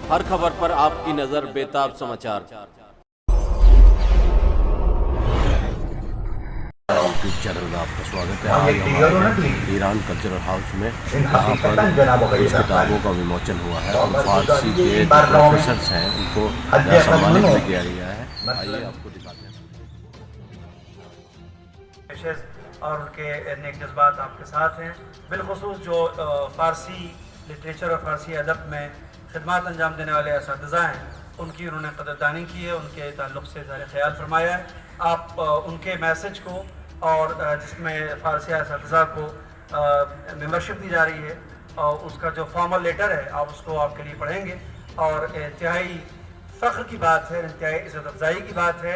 हर खबर पर आपकी नजर बेताब समाचार। यूट्यूब चैनल में आपका स्वागत है। आज हमारे ईरान कल्चरल हाउस में यहाँ पर कुछ किताबों का विमोचन हुआ है और फारसी के जो प्रोफेसर्स हैं उनको सम्मानित भी किया गया है। आइए आपको दिखाते हैं और उनके नेक जज्बात आपके साथ हैं। बिलखुसूस जो फ़ारसी लिटरेचर और फ़ारसी अदब में खिदमत अंजाम देने वाले असातिज़ा हैं, उनकी उन्होंने कदरदानी की है, उनके ताल्लुक़ से ज़ाहिर ख्याल फरमाया है। आप उनके मैसेज को और जिसमें फ़ारसी असातिज़ा को मेंबरशिप दी जा रही है और उसका जो फॉर्मल लेटर है आप उसको आपके लिए पढ़ेंगे और इंतहाई फ़ख्र की बात है, इंतहाई इज़्ज़त अफ़ज़ाई की बात है।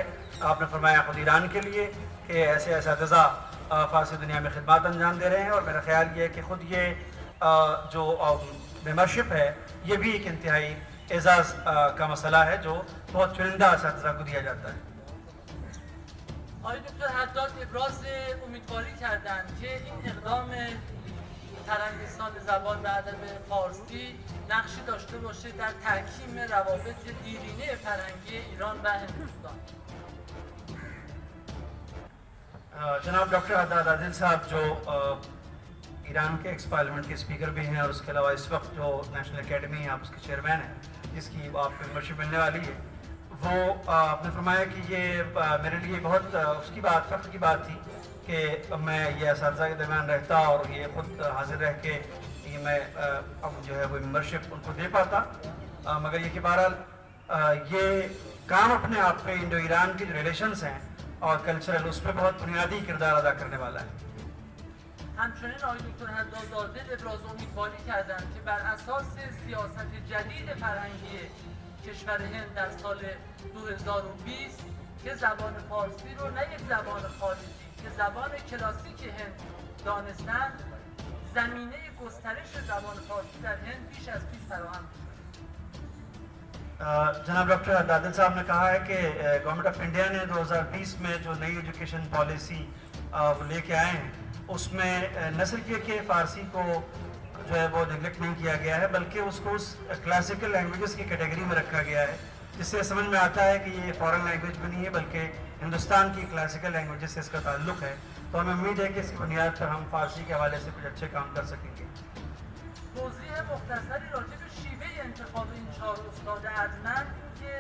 आपने फरमाया ख़ुद ईरान के लिए कि ऐसे असातिज़ा फ़ारसी दुनिया में खिदमत अंजाम दे रहे हैं और मेरा ख्याल ये है कि ख़ुद ये जो मेंबरशिप है ये भी एक इंतहाई एजाज़ का मसला है जो बहुत चुनिंदा असातिज़ा को दिया जाता है। آقای دکتر حداد ابراز امیدواری کردند که این اقدام فرهنگستان زبان و ادب فارسی نقشی داشته باشه در تحکیم روابط دیرینه فرهنگی ایران و هندوستان. जनाब डॉक्टर हद्दाद आदिल साहब जो ईरान के एक्स पार्लियामेंट के स्पीकर भी हैं और उसके अलावा इस वक्त जो नेशनल एकेडमी है आप उसके चेयरमैन हैं जिसकी आपको मेंबरशिप मिलने वाली है, वो आपने फरमाया कि ये मेरे लिए बहुत उसकी बात फ़ख्र की बात थी कि मैं ये असातिज़ा के दरमियान रहता और ये ख़ुद हाजिर रह के ये मैं अब जो है वो मेंबरशिप उनको दे पाता, मगर ये कि बहरहाल ये काम अपने आप पे इंडो ईरान के जो रिलेशंस हैं और कल्चरल उस पर बहुत बुनियादी किरदार अदा करने वाला है। همچنین آقای دکتر حدادزاده ابراز امیدواری کردند که بر اساس سیاست جدید فرهنگی کشور هند در سال 2020 که زبان فارسی رو نه یک زبان خارجی که زبان کلاسیک هند دانستند، زمینه گسترش زبان فارسی در هند بیش از پیش فراهم شد. जनाब डॉक्टर दादिल साहब ने कहा है कि गवर्नमेंट ऑफ इंडिया ने 2020 में जो नई एजुकेशन पॉलिसी लेके आए हैं उसमें न सिर्फ ये कि फ़ारसी को जो है वो निगलेक्ट नहीं किया गया है बल्कि उसको उस क्लासिकल लैंग्वेजेस की कैटेगरी में रखा गया है, जिससे समझ में आता है कि ये फॉरेन लैंग्वेज भी नहीं है बल्कि हिंदुस्तान की क्लासिकल लैंग्वेजेस से इसका ताल्लुक़ है। तो हमें उम्मीद है कि इसकी बुनियाद पर हम फ़ारसी के हवाले से कुछ अच्छे काम कर सकेंगे। توضیح مختصری راجع به شیوه انتخاب این 4 استاد ارجمند که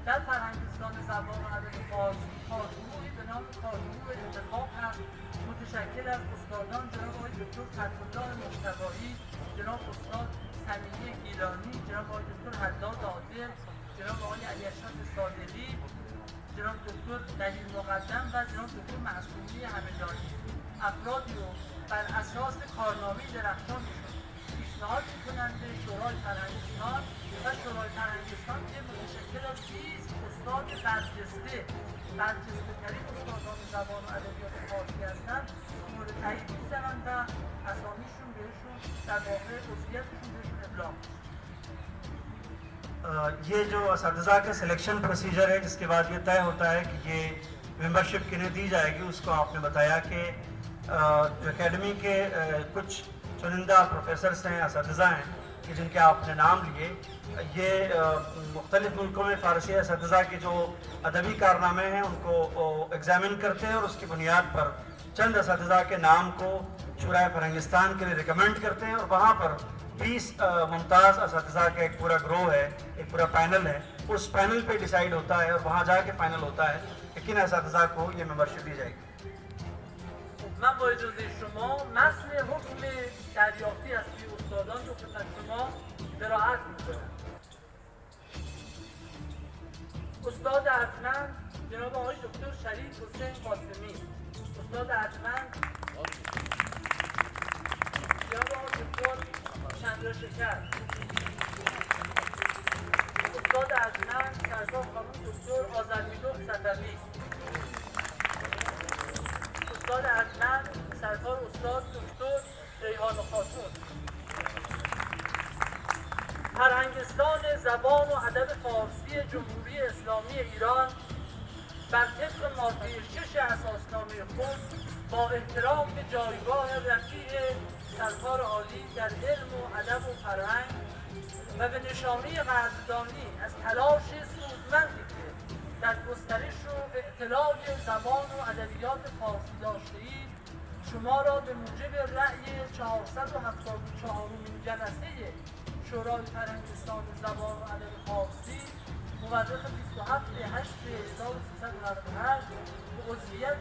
در فرهنگستان زبان و ادب فارسی کارگروهی به نام کارگروه انتخاب هست، متشکل از استادان جناب آقای دکتر فتح‌الله مجتبی، جناب استاد صمیمی گیلانی، جناب آقای دکتر حداد عادل، جناب آقای علیاشات صادقی، جناب دکتر دلیل مقدم و جناب دکتر معصومی همدانی. افرادی رو بر اساس کارنامه درخشانشون پیشنهاد می‌کنند به شورای فرهنگستان و شورای فرهنگستان که متشکل از 20 استاد برجسته‌ترین استادان زبان و ادبیات فارسی هستند مورد تایید می‌زنند و اسامیشون بهشون در واقع عضویتشون بهشون ابلاغ میشه. ये जो असातिज़ा का सिलेक्शन प्रोसीजर है जिसके बाद ये तय होता है कि ये मेंबरशिप किन्हें दी जाएगी, उसको आपने बताया कि एकेडमी के कुछ चुनिंदा प्रोफेसर्स हैं, असातिज़ा हैं कि जिनके आपने नाम लिए, ये मुख्तलिफ़ मुल्कों में फ़ारसी असातिज़ा के जो अदबी कारनामे हैं उनको एग्ज़ामिन करते हैं और उसकी बुनियाद पर चंद असातिज़ा के नाम को शुराए फरहंगिस्तान के लिए रिकमेंड करते हैं और वहाँ पर 20 मुमताज़ असातिज़ा का एक पूरा ग्रोह है, एक पूरा पैनल है, उस पैनल पे डिसाइड होता है और वहाँ जाके फाइनल होता है कि किन असातिज़ा को ये मेंबरशिप दी जाएगी। من با اجازه شما متن حکم دریافتی از سوی استادان رو خدمت شما قرائت می‌کنم. استاد ارجمند جناب آقای دکتر شریف حسین قاسمی، استاد ارجمند جناب آقای دکتر چندرشکر، استاد ارجمند سرکار خانم دکتر آذرمیدخ صفوی، استاد ارجمند سرکار استاد دکتر ریحان خاتون. فرهنگستان زبان و ادب فارسی جمهوری اسلامی ایران بر طبق ماده 6 اساسنامه خود با احترام به جایگاه رفیع سرکار عالی در علم و ادب و فرهنگ و به نشانه قدردانی از تلاش سودمندی که در گسترش و اطلاع زبان و ادبیات فارسی داشته‌اید، شما را به موجب رأی 474 جلسه شورای فرهنگستان زبان و ادب فارسی مورخ 27/8/1398 به عضویت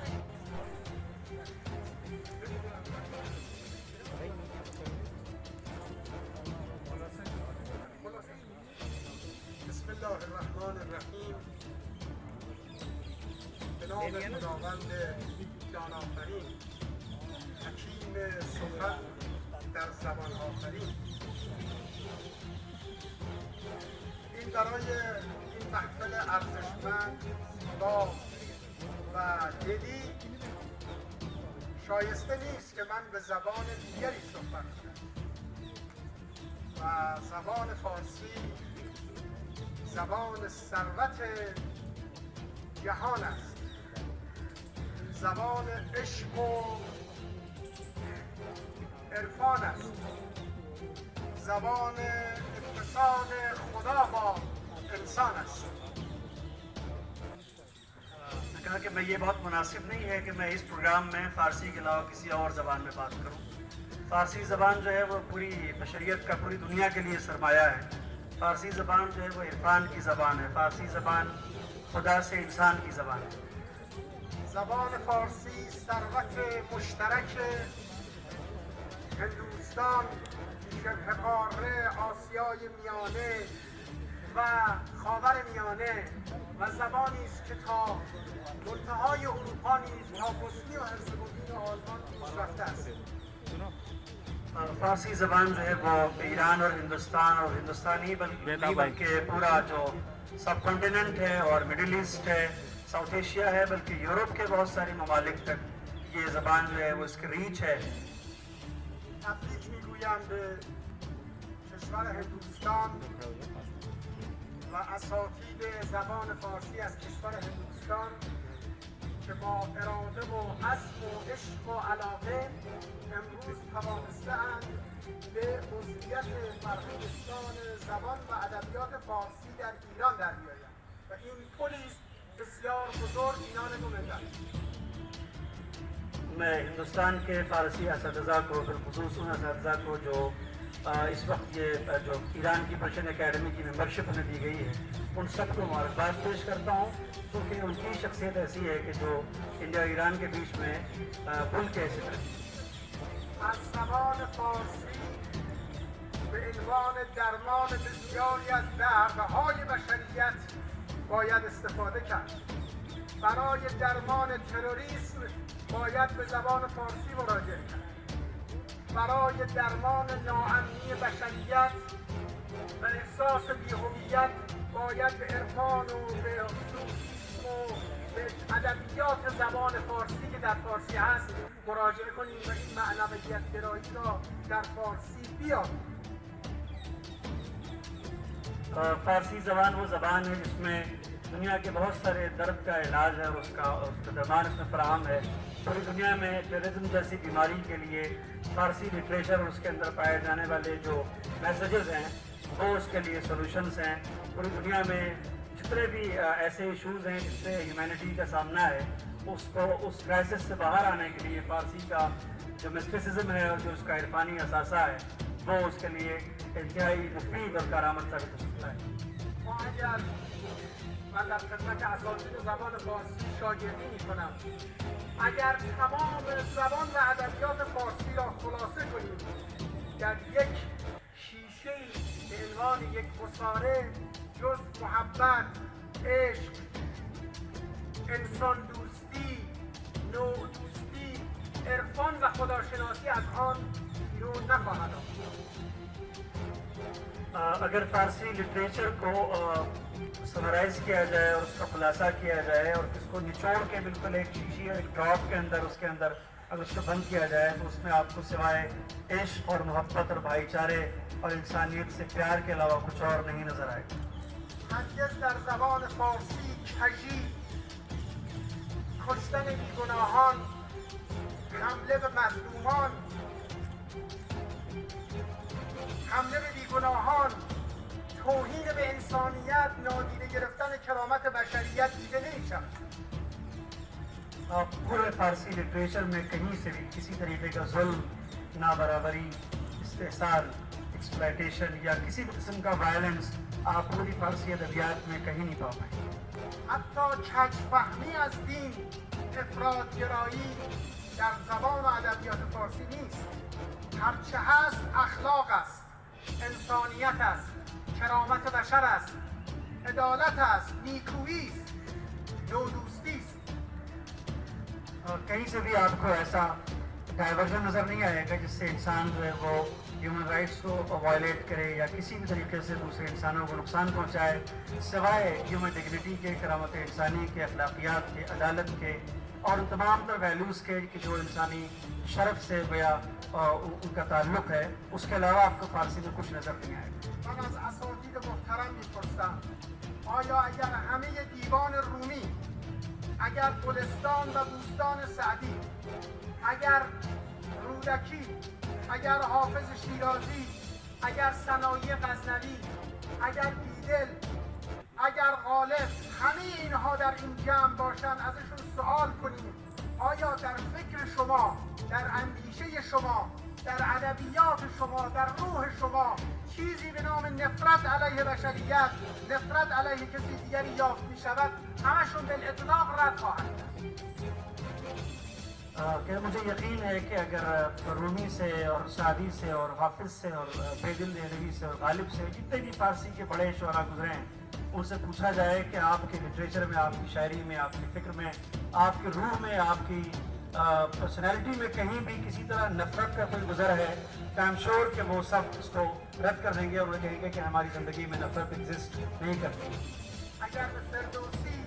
بسم الله الرحمن الرحیم. به نام خداوند جان آفرین، حکیم سخن در زبان آفرین. این برای این محفل ارزشمند با و جدی شایسته نیست که من به زبان دیگری صحبت کنم و زبان فارسی زبان ثروت جهان است، زبان عشق و عرفان است، زبان اتصال خدا با انسان است. कहा कि मैं ये बहुत मुनासिब नहीं है कि मैं इस प्रोग्राम में फ़ारसी के अलावा किसी और ज़बान में बात करूं। फ़ारसी ज़बान जो है वो पूरी बशरियत का, पूरी दुनिया के लिए सरमाया है। फ़ारसी ज़बान जो है वो इरफान की ज़बान है। फ़ारसी ज़बान खुदा से इंसान की ज़बान है। زبان فارسی ثروت مشترک هندوستان، شبه قاره، آسیای میانه و خاور میانه و زبانی است که تا منتهای اروپا نیز تا بوسنی و هرزگوین و آلمان پیشرفته است. फ़ारसी ज़बान जो है वो ईरान और हिंदुस्तान और हिंदुस्तानी बल्कि पूरा जो सब कॉन्टिनेंट है और मिडिल ईस्ट है, साउथ एशिया है, बल्कि यूरोप के बहुत सारे ममालिक तक ये ज़बान जो है वो इसकी रीच है। تبریک میگویم به کشور هندوستان و اساتید زبان فارسی از کشور هندوستان که با اراده و عزم و عشق و علاقه امروز توانسته‌اند به عضویت فرهنگستان زبان و ادبیات فارسی در ایران در بیایند و این پلی است بسیار بزرگ میان دو ملت. मैं हिंदुस्तान के फ़ारसी असतिज़ा को, बिलखुसूस उन असतिज़ा को जो इस वक्त ये जो ईरान की पर्शियन एकेडमी की मेंबरशिप उन्हें दी गई है, उन सबको मुबारकबाद पेश करता हूँ, क्योंकि उनकी शख्सियत ऐसी है कि जो इंडिया और ईरान के बीच में पुल के ऐसे तरह। از زبان فارسی به عنوان درمان بسیاری از دردهای بشریت باید استفاده کرد. برای درمان تروریسم باید به زبان فارسی مراجعه کرد. برای درمان ناامنی بشریت و احساس بی‌هویت باید به عرفان و به صوفیسم و به ادبیات زبان فارسی که در فارسی هست مراجعه کنیم و این معنویت گرایی را در فارسی بیاریم. फ़ारसी ज़बान वो ज़बान है जिसमें दुनिया के बहुत सारे दर्द का इलाज है और उसका दरमान इसमें फ़राहम है। पूरी दुनिया में टेररिज्म जैसी बीमारी के लिए फ़ारसी लिटरेचर और उसके अंदर पाए जाने वाले जो मैसेजेस हैं वो उसके लिए सॉल्यूशंस हैं। पूरी दुनिया में जितने भी ऐसे इश्यूज़ हैं जिससे ह्यूमैनिटी का सामना है, उसको उस क्राइसिस से बाहर आने के लिए फ़ारसी का जो मिस्टिसिज्म है और जो उसका इरफानी असासा है वो उसके लिए इंतहाई मुफीद और कारामद साबित हो सकता है। ما اگر من در خدمت اساتید زبان فارسی شاگردی میکنم، اگر تمام زبان و ادبیات فارسی را خلاصه کنیم در یک شیشه به عنوان یک گساره جز محبت، عشق، انسان دوستی، نوع دوستی، عرفان و خداشناسی از آن بیرون نخواهد آمد. अगर फ़ारसी लिटरेचर को समराइज़ किया जाए और उसका खुलासा किया जाए और इसको निचोड़ के बिल्कुल एक शीशी एक ड्रॉप के अंदर उसके अंदर अगर उसको बंद किया जाए तो उसमें आपको सिवाय इश्क और मोहब्बत और भाईचारे और इंसानियत से प्यार के अलावा कुछ और नहीं नज़र आएगा। هرگز در زبان فارسی کژی، کشتن بیگناهان، حمله به مظلومان، حمله به بیگناهان، توهین به انسانیت، نادیده گرفتن کرامت بشریت دیده نمی‌شود. पूरे फारसी लिटरेचर में कहीं से भी किसी तरीके का जुल्म, नाबराबरी, इस्तेहसाल, एक्सप्लॉयटेशन या किसी भी किस्म का वायलेंस आप पूरी फारसी अदबियात में कहीं नहीं पा पाएंगे. حتی کج‌فهمی از دین، افراط‌گرایی در زبان و ادبیات فارسی نیست. هرچه هست اخلاق است، انسانیت است، کرامت بشر است، عدالت است، نیکویی است، نودوستی است. कहीं से भी आपको ऐसा डाइवर्जन नज़र नहीं आएगा जिससे इंसान जो है वो ह्यूमन राइट्स को वायलेट करे या किसी भी तरीके से दूसरे इंसानों को नुकसान पहुंचाए, सिवाय ह्यूमन डिग्निटी के, करामत इंसानी के, अखलाकियात के, अदालत के और उन तमाम तर वैल्यूज़ के कि जो इंसानी शरफ से या उनका ताल्लुक़ है, उसके अलावा आपको फ़ारसी में कुछ नज़र नहीं आएगा. من از اساتید محترم میپرسم آیا اگر همه دیوان رومی، اگر گلستان و بوستان سعدی، اگر رودکی، اگر حافظ شیرازی، اگر ثنایی غزنوی، اگر بیدل، اگر غالب، همه اینها در این جمع باشن، ازشون سوال کنیم آیا در فکر شما، در اندیشه شما، در ادبیات شما، در روح شما چیزی به نام نفرت علیه بشریت، نفرت علیه کسی دیگری یافت می شود، همشون بالاطلاق رد خواهند کرد. कि मुझे यकीन है कि अगर रूमी से और सादी से और हाफिज से और बेदिल देहलवी से और गालिब से जितने भी फारसी के बड़े शुरा गुजरे हैं, उनसे पूछा जाए कि आपके लिटरेचर में, आपकी शायरी में, आपकी फ़िक्र में, आपकी रूह में, आपकी पर्सनैलिटी में कहीं भी किसी तरह नफरत का कोई गुजर है, तो आई एम श्योर कि वो सब इसको रद्द कर देंगे और वो कहेंगे कि हमारी ज़िंदगी में नफरत एग्जिस्ट नहीं करती. اگر به فردوسی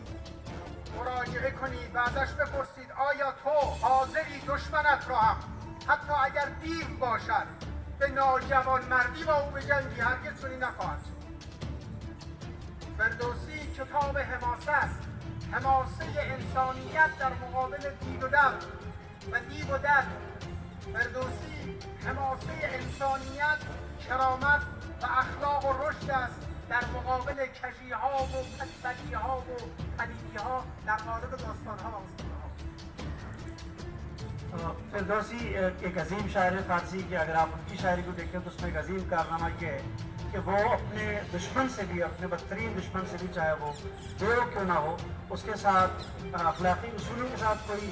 مراجعه کنید و ازش بپرسید آیا تو حاضری دشمنت را هم حتی اگر دیو باشد به ناجوان مردی با او بجنگی، هرگز چنین نخواهد شد. فردوسی کتاب حماسه است، حماسه انسانیت در مقابل دیو و دد و دیو و دد. فردوسی حماسه انسانیت، کرامت و اخلاق و رشد است در مقابل کجی ها و بدی ها و پلیدی ها در قالب داستان ها و اسطوره ها. फिरदौसी एक अजीम शायर फारसी की अगर आप उनकी शायरी को देखें तो उसमें एक अजीम कारनामा ये है कि वो अपने दुश्मन से भी, अपने बदतरीन दुश्मन से भी, चाहे वो बेरो क्यों ना हो, उसके साथ अखलाकी उसूलों के साथ कोई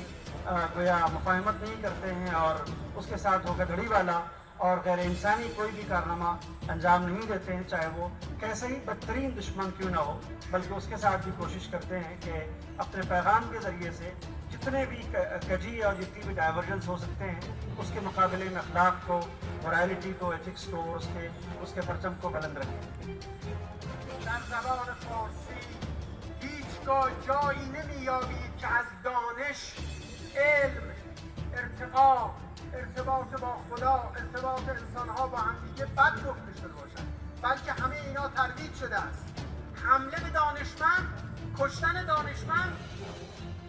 गोया मुफाहमत नहीं करते हैं और उसके साथ वो गधड़ी वाला और गैर इंसानी कोई भी कारनामा अंजाम नहीं देते हैं, चाहे वो कैसे ही बदतरीन दुश्मन क्यों ना हो, बल्कि उसके साथ भी कोशिश करते हैं कि अपने पैगाम के ज़रिए से जितने भी कजी और जितनी भी डाइवर्जेंस हो सकते हैं उसके मुकाबले में अखलाक को, मोरालिटी को, एथिक्स को, उसके परचम को बुलंद रखें. در زبان فارسی هیچگاه جایی نمی‌یابید که از دانش، علم، ارتقا، ارتباط با خدا، ارتباط انسان‌ها با همدیگه بد گفته شده باشد، بلکه همه اینا ترویج شده است. حمله به دانشمند، کشتن دانشمند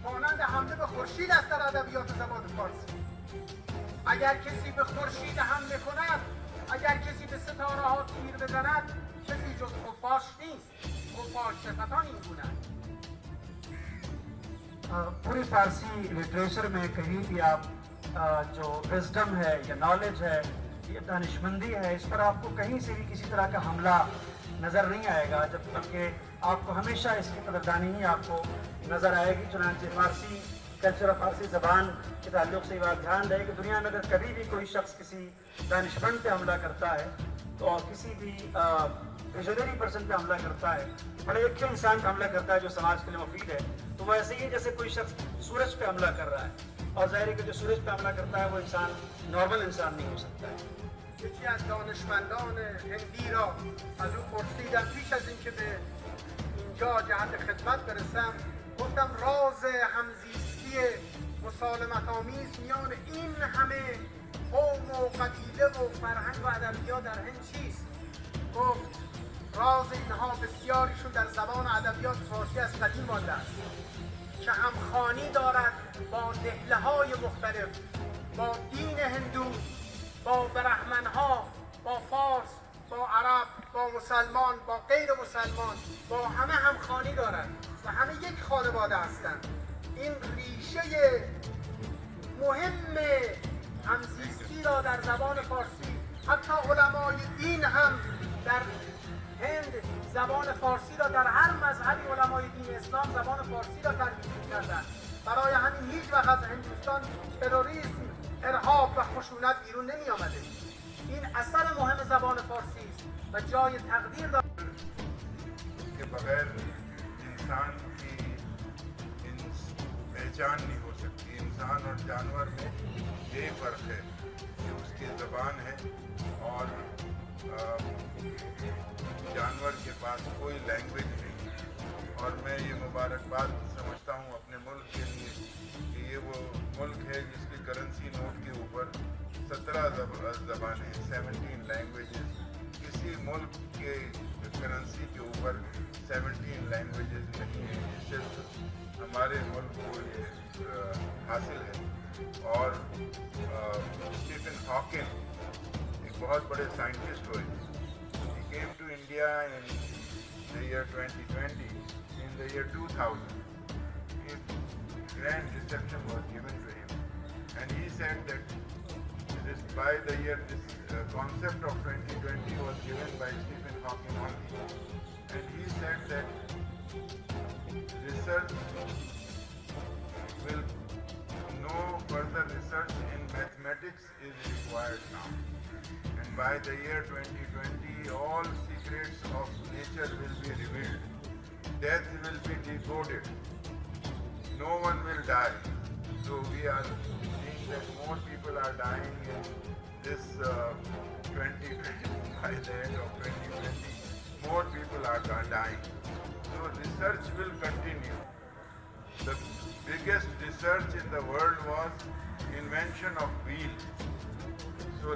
مانند حمله به خورشید است در ادبیات زبان فارسی. اگر کسی به خورشید حمله کند، اگر کسی به ستاره ها تیر بزند، کسی جز خفاش نیست. خفاش صفتان این گونه‌اند. पूरी फारसी लिटरेचर में कहीं भी आप जो विजडम है या नॉलेज है या दानिशमंदी है, इस पर आपको कहीं से भी किसी तरह का हमला नज़र नहीं आएगा, जब तक कि आपको हमेशा इसकी कदरदानी ही आपको नज़र आएगी. चुनांचे फारसी कल्चर और फारसी ज़बान के ताल्लुक़ से बात ध्यान रहे कि दुनिया में अगर कभी भी कोई शख्स किसी दानिशमंद पे हमला करता है तो किसी भी विजनरी पर्सन पे हमला करता है, बड़े एक इंसान पे हमला करता है जो समाज के लिए मुफीद है, तो वो ऐसे ही है जैसे कोई शख्स सूरज पे हमला कर रहा है. और ज़ाहिर है कि जो सूरज पे हमला करता है वो इंसान नॉर्मल इंसान नहीं हो सकता है. یکی از دانشمندان هندی را از او پرسیدم پیش از اینکه به اینجا جهت خدمت برسم، گفتم راز همزیستی مسالمت آمیز میان این همه قوم و قبیله و فرهنگ و ادبیات در هند چیست؟ گفت راز اینها بسیاریشون در زبان ادبیات فارسی از قدیم مانده است که همخوانی دارد با نهله‌های مختلف، با دین هندو، با برهمن‌ها، با فارس، مسلمان با غیر مسلمان با همه همخوانی دارند و همه یک خانواده هستند. این ریشه مهم همزیستی را در زبان فارسی حتی علمای دین هم در هند زبان فارسی را در هر مذهبی علمای دین اسلام زبان فارسی را تدریس کردند. برای همین هیچ وقت از هندوستان تروریسم، ارهاب و خشونت بیرون نمی آمده. این اثر مهم زبان فارسی است و جای تقدیر دارد के बगैर इंसान की पहचान नहीं हो सकती। इंसान और जानवर में यही फ़र्क है कि उसकी ज़बान है और जानवर के पास कोई लैंग्वेज नहीं। और मैं ये मुबारकबाद समझता हूँ अपने मुल्क के लिए कि ये वो मुल्क है जिसकी करेंसी नोट के ऊपर 17 ज़बानें, 17 लैंग्वेजेस। किसी मुल्क के करेंसी के ऊपर 17 लैंग्वेजेस नहीं है। ये सिर्फ हमारे मुल्क को ये हासिल है। और स्टीफन हॉकिंग एक बहुत बड़े साइंटिस्ट हुए। He came to India in the year 2020. In the year 2000, a grand reception was given to him, and he said that by the year this concept of 2020 was given by Stephen Hawking only, and he said that research will no further research in mathematics is required now, and by the year 2020 all secrets of nature will be revealed. Death will be decoded. No one will die. So we are seeing that more people are dying in this 2020. By the end of 2020, more people are dying. So research will continue. The biggest research in the world was invention of wheel. So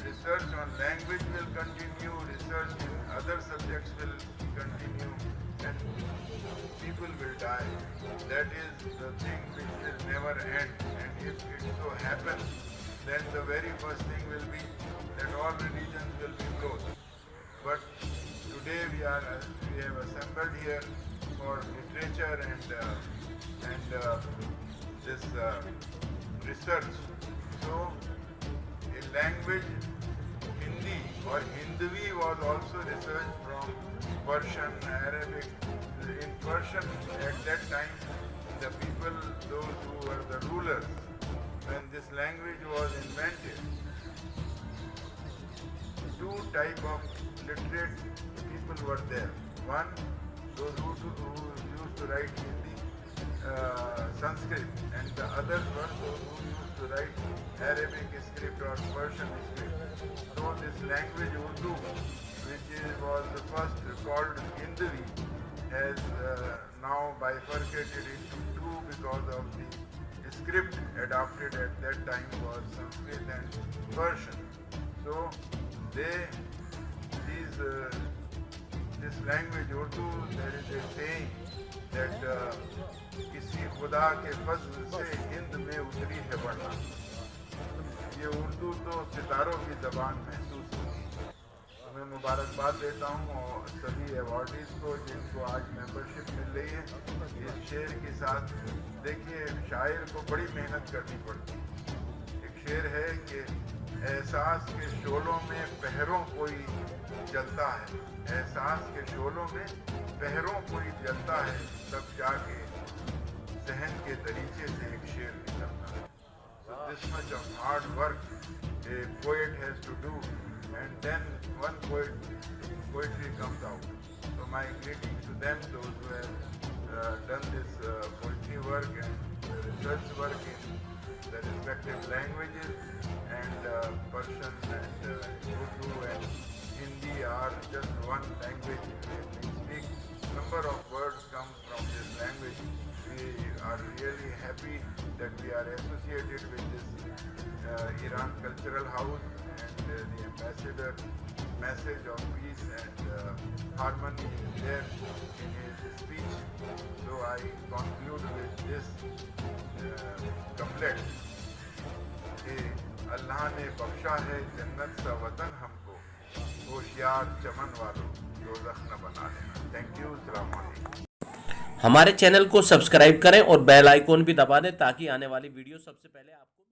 research on language will continue, research in other subjects will continue, and people will die. That is the thing which will never end. And if it so happens, then the very first thing will be that all religions will be closed. But today we have assembled here for literature and this research. So a language, Hindi or Hindvi, was also researched from Persian, Arabic. In Persian at that time, the people, those who were the rulers, when this language was invented, two type of literate people were there. One, those who used to write Hindi, Sanskrit, and the others were those who used to write Arabic script or Persian script. So this language Urdu, which was the first called Hindvi, has now bifurcated into two because of the script adopted at that time was Sanskrit and Persian. So this language Urdu, there is a saying that किसी खुदा के फजल से हिंद में उतरी है वरना। ये उर्दू तो सितारों की ज़बान महसूस होती है। तो मैं मुबारकबाद देता हूँ और सभी अवार्डीज़ को जिनको आज मेंबरशिप मिल रही है। इस शेर के साथ देखिए, शायर को बड़ी मेहनत करनी पड़ती है। एक शेर है कि एहसास के शोलों में पहरों कोई जलता है, एहसास के शोलों में पहरों कोई जलता है, तब जाके जहन के दरीचे से एक शेर निकलता है। So this much of hard work a poet has to do, and then one poetry comes out. So my greetings to them, those who have done this poetry work and research work in the respective languages, and Persian and Urdu and Hindi are just one language. We speak, number of words come from this language. We are really happy that we are associated with this Iran Cultural House, and the ambassador message of peace and harmony is there in his speech. So I conclude with this couplet कि अल्लाह ने बख्शा है जन्नत सा वतन हमको, होशियार चमन वालों दोज़ख न बना लेना। थैंक यू, अस्सलाम वालेकुम। हमारे चैनल को सब्सक्राइब करें और बेल आइकॉन भी दबा दें ताकि आने वाली वीडियो सबसे पहले आपको